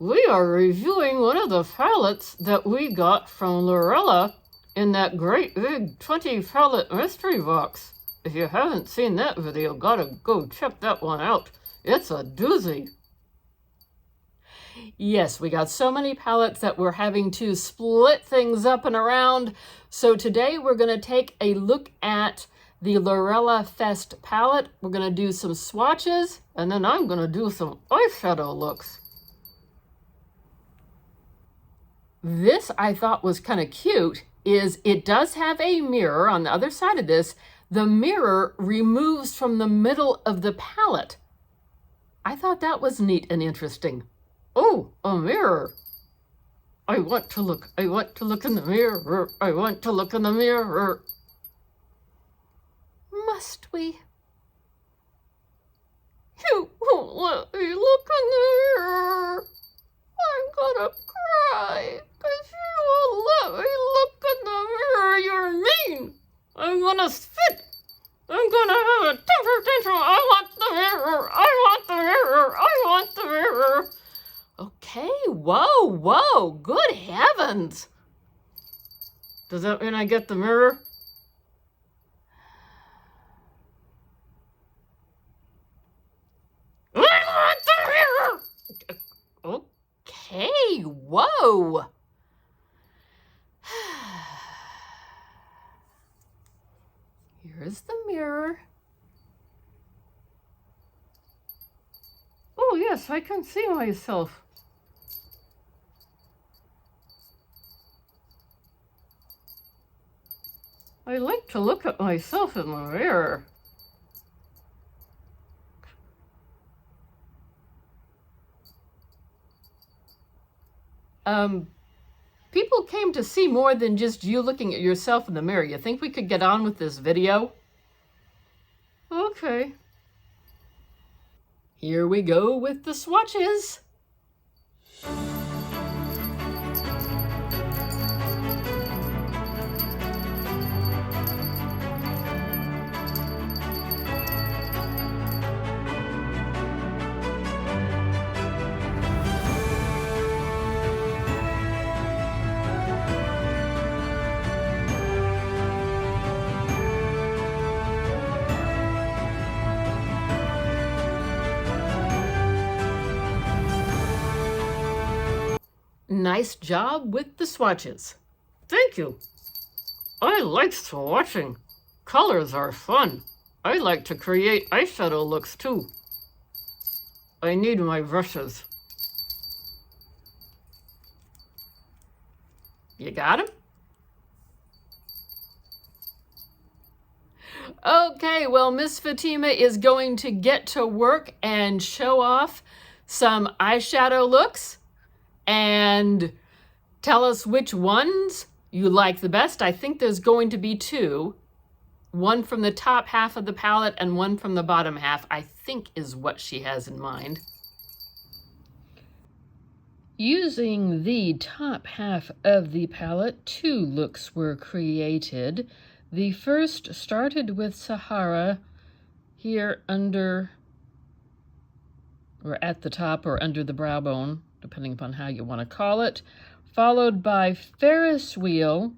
we are reviewing one of the palettes that we got from Lurella in that great big 20 palette mystery box. If you haven't seen that video, gotta go check that one out. It's a doozy. Yes, we got so many palettes that we're having to split things up and around. So today we're going to take a look at the Lurella Fest palette. We're going to do some swatches, and then I'm going to do some eyeshadow looks. This I thought was kind of cute, is it does have a mirror on the other side of this. The mirror removes from the middle of the palette. I thought that was neat and interesting. Oh, a mirror. I want to look in the mirror. I want to look in the mirror. Must we? You won't let me look in the mirror. I'm gonna cry because you won't let me look in the mirror. You're mean. I'm gonna spit. I'm gonna have a temper tantrum. I want the mirror. I want the mirror. I want the mirror. Okay, whoa, good heavens. Does that mean I get the mirror? I want the mirror! Okay, whoa. Here's the mirror. Oh yes, I can see myself. I like to look at myself in the mirror. People came to see more than just you looking at yourself in the mirror. You think we could get on with this video? Okay. Here we go with the swatches. Nice job with the swatches. Thank you. I like swatching. Colors are fun. I like to create eyeshadow looks too. I need my brushes. You got them? Okay, well, Miss Fatima is going to get to work and show off some eyeshadow looks and tell us which ones you like the best. I think there's going to be two. One from the top half of the palette and one from the bottom half, I think is what she has in mind. Using the top half of the palette, two looks were created. The first started with Sahara here under, or at the top or under the brow bone, depending upon how you want to call it, followed by Ferris wheel,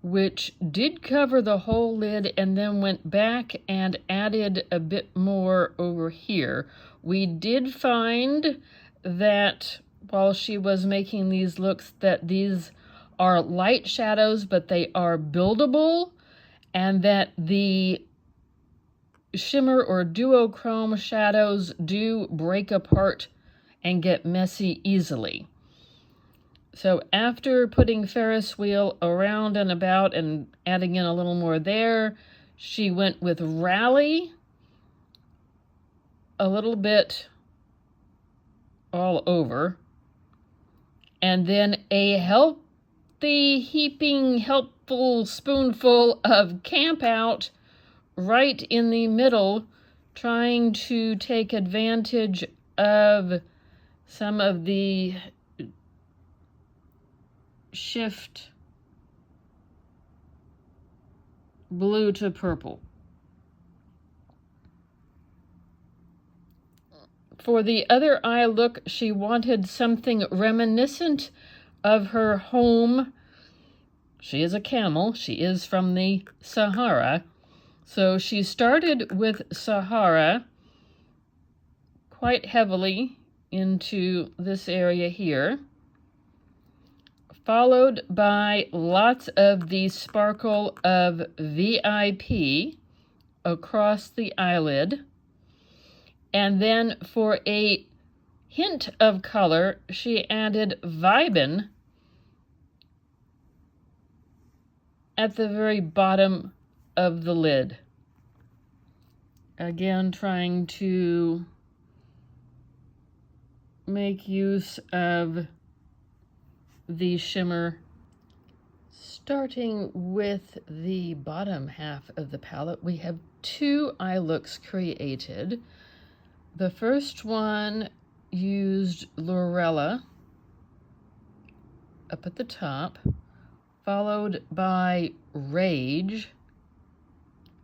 which did cover the whole lid and then went back and added a bit more over here. We did find that while she was making these looks that these are light shadows, but they are buildable, and that the shimmer or duochrome shadows do break apart and get messy easily. So after putting Ferris wheel around and about and adding in a little more there, she went with Rally, a little bit all over, and then a healthy, heaping, helpful spoonful of Camp Out right in the middle, trying to take advantage of some of the shift blue to purple. For the other eye look, she wanted something reminiscent of her home. She is a camel. She is from the Sahara. So she started with Sahara quite heavily into this area here, followed by lots of the sparkle of VIP across the eyelid. And then for a hint of color, she added Vibin at the very bottom of the lid. Again, trying to make use of the shimmer. Starting with the bottom half of the palette, we have two eye looks created. The first one used Lurella up at the top, followed by Rage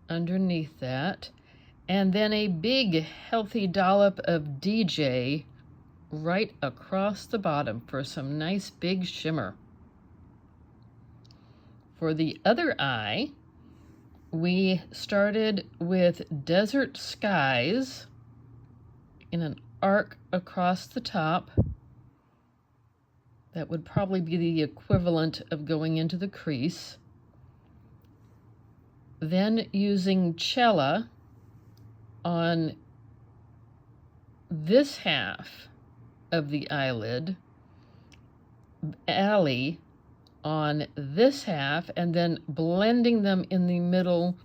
underneath that, and then a big healthy dollop of DJ right across the bottom for some nice big shimmer. For the other eye, we started with Desert Skies in an arc across the top. That would probably be the equivalent of going into the crease. Then using Cella on this half of the eyelid, Alley on this half, and then blending them in the middle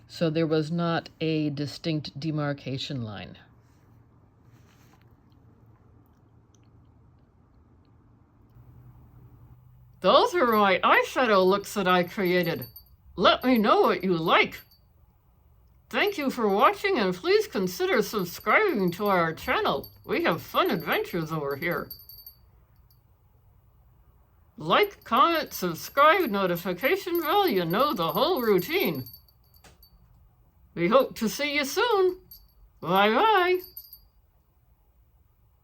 so there was not a distinct demarcation line. Those are my eyeshadow looks that I created. Let me know what you like. Thank you for watching, and please consider subscribing to our channel. We have fun adventures over here. Like, comment, subscribe, notification bell, you know the whole routine. We hope to see you soon. Bye-bye.